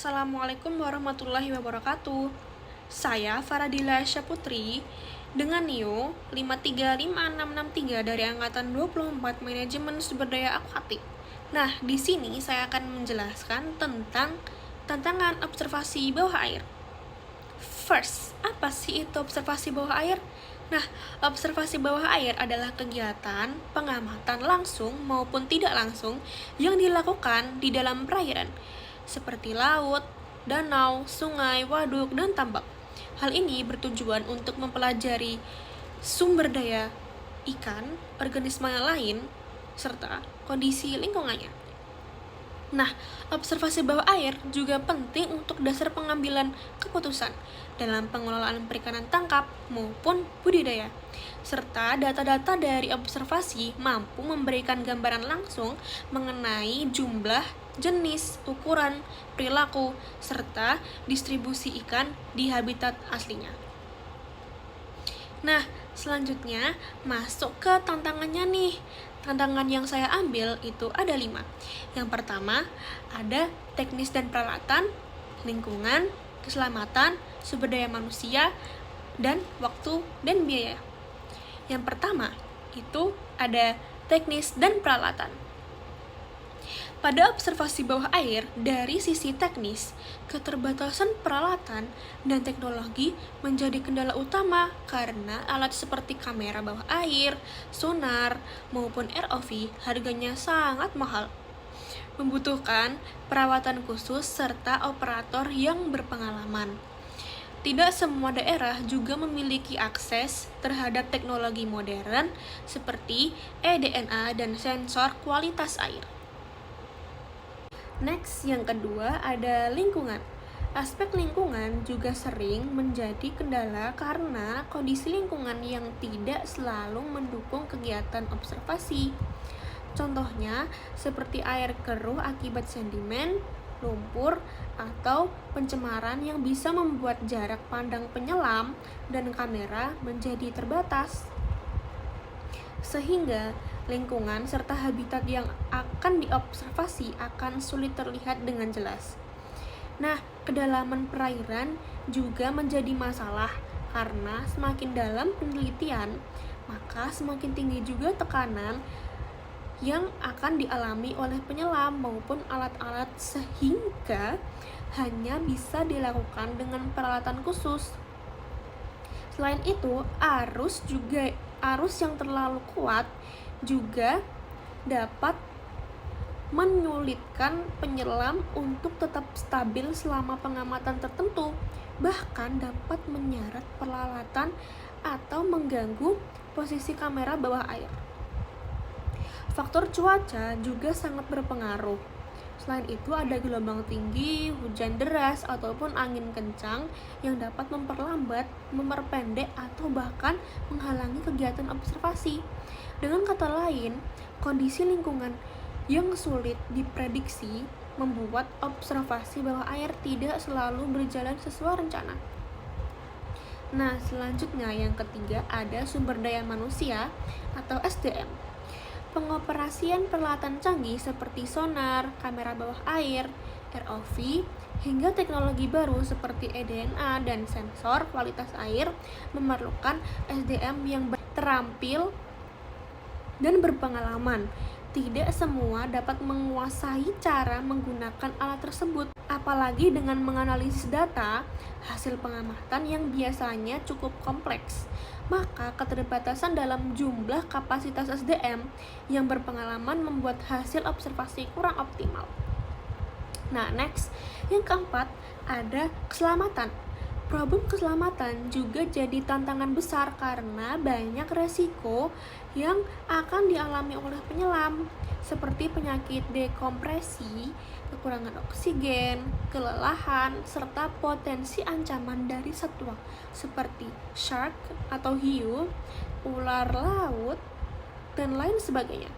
Assalamualaikum warahmatullahi wabarakatuh. Saya Faradila Syaputri dengan NIO 5355663 dari angkatan 24 Manajemen Sumber Daya Akuatik. Nah, di sini saya akan menjelaskan tentang tantangan observasi bawah air. First, apa sih itu observasi bawah air? Nah, observasi bawah air adalah kegiatan pengamatan langsung maupun tidak langsung yang dilakukan di dalam perairan, seperti laut, danau, sungai, waduk, dan tambak. Hal ini bertujuan untuk mempelajari sumber daya ikan, organisme lain, serta kondisi lingkungannya. Nah, observasi bawah air juga penting untuk dasar pengambilan keputusan dalam pengelolaan perikanan tangkap maupun budidaya. Serta data-data dari observasi mampu memberikan gambaran langsung mengenai jumlah, jenis, ukuran, perilaku, serta distribusi ikan di habitat aslinya. Nah, selanjutnya masuk ke tantangannya nih. Tantangan yang saya ambil itu ada 5. Yang pertama, ada teknis dan peralatan, lingkungan, keselamatan, sumber daya manusia, dan waktu dan biaya. Yang pertama, itu ada teknis dan peralatan. Pada observasi bawah air, dari sisi teknis, keterbatasan peralatan dan teknologi menjadi kendala utama karena alat seperti kamera bawah air, sonar, maupun ROV harganya sangat mahal. Membutuhkan perawatan khusus serta operator yang berpengalaman. Tidak semua daerah juga memiliki akses terhadap teknologi modern seperti eDNA dan sensor kualitas air. Next, yang kedua ada lingkungan. Aspek lingkungan juga sering menjadi kendala karena kondisi lingkungan yang tidak selalu mendukung kegiatan observasi. Contohnya, seperti air keruh akibat sedimen, lumpur, atau pencemaran yang bisa membuat jarak pandang penyelam dan kamera menjadi terbatas. Sehingga lingkungan serta habitat yang akan diobservasi akan sulit terlihat dengan jelas. Nah, kedalaman perairan juga menjadi masalah karena semakin dalam penelitian, maka semakin tinggi juga tekanan yang akan dialami oleh penyelam maupun alat-alat sehingga hanya bisa dilakukan dengan peralatan khusus. Selain itu, arus yang terlalu kuat juga dapat menyulitkan penyelam untuk tetap stabil selama pengamatan tertentu, bahkan dapat menyeret peralatan atau mengganggu posisi kamera bawah air. Faktor cuaca juga sangat berpengaruh. Selain itu ada gelombang tinggi, hujan deras, ataupun angin kencang yang dapat memperlambat, memperpendek, atau bahkan menghalangi kegiatan observasi. Dengan kata lain, kondisi lingkungan yang sulit diprediksi membuat observasi bawah air tidak selalu berjalan sesuai rencana. Nah, selanjutnya yang ketiga ada sumber daya manusia atau SDM. Pengoperasian peralatan canggih seperti sonar, kamera bawah air, ROV, hingga teknologi baru seperti eDNA dan sensor kualitas air memerlukan SDM yang terampil dan berpengalaman. Tidak semua dapat menguasai cara menggunakan alat tersebut, apalagi dengan menganalisis data hasil pengamatan yang biasanya cukup kompleks. Maka keterbatasan dalam jumlah kapasitas SDM yang berpengalaman membuat hasil observasi kurang optimal. Nah, next, yang keempat ada keselamatan. Problem keselamatan juga jadi tantangan besar karena banyak resiko yang akan dialami oleh penyelam, seperti penyakit dekompresi, kekurangan oksigen, kelelahan, serta potensi ancaman dari satwa seperti shark atau hiu, ular laut, dan lain sebagainya.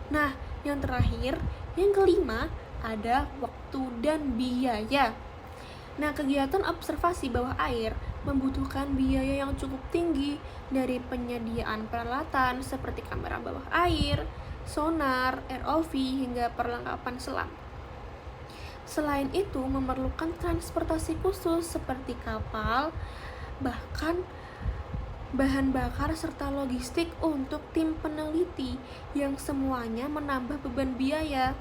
Nah, yang terakhir, yang kelima, ada waktu dan biaya. Nah, kegiatan observasi bawah air membutuhkan biaya yang cukup tinggi dari penyediaan peralatan seperti kamera bawah air, sonar, ROV, hingga perlengkapan selam. Selain itu, memerlukan transportasi khusus seperti kapal, bahkan bahan bakar serta logistik untuk tim peneliti yang semuanya menambah beban biaya.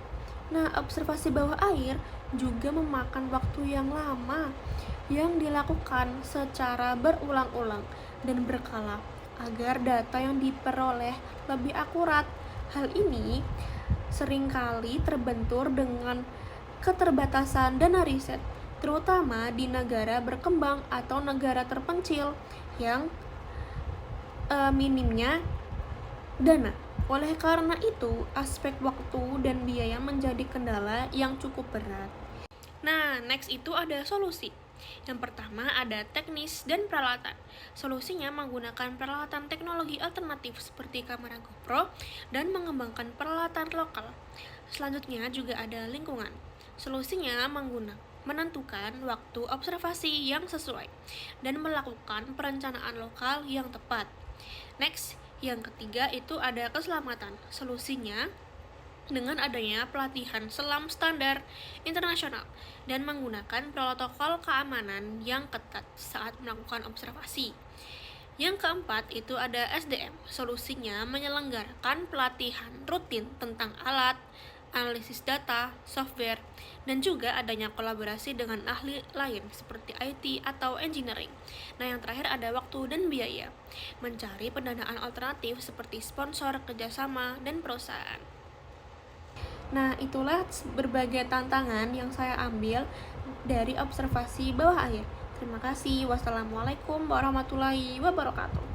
Nah, observasi bawah air juga memakan waktu yang lama yang dilakukan secara berulang-ulang dan berkala agar data yang diperoleh lebih akurat. Hal ini seringkali terbentur dengan keterbatasan dana riset, terutama di negara berkembang atau negara terpencil yang minimnya dana. Oleh karena itu, aspek waktu dan biaya menjadi kendala yang cukup berat. Nah, next itu ada solusi. Yang pertama ada teknis dan peralatan. Solusinya menggunakan peralatan teknologi alternatif seperti kamera GoPro dan mengembangkan peralatan lokal. Selanjutnya juga ada lingkungan. Solusinya menentukan waktu observasi yang sesuai dan melakukan perencanaan lokal yang tepat. Next, yang ketiga itu ada keselamatan. Solusinya dengan adanya pelatihan selam standar internasional dan menggunakan protokol keamanan yang ketat saat melakukan observasi. Yang keempat itu ada SDM. Solusinya menyelenggarakan pelatihan rutin tentang alat, analisis data, software, dan juga adanya kolaborasi dengan ahli lain seperti IT atau engineering. Nah, yang terakhir ada waktu dan biaya. Mencari pendanaan alternatif seperti sponsor, kerjasama, dan perusahaan. Nah, itulah berbagai tantangan yang saya ambil dari observasi bawah air. Terima kasih. Wassalamualaikum warahmatullahi wabarakatuh.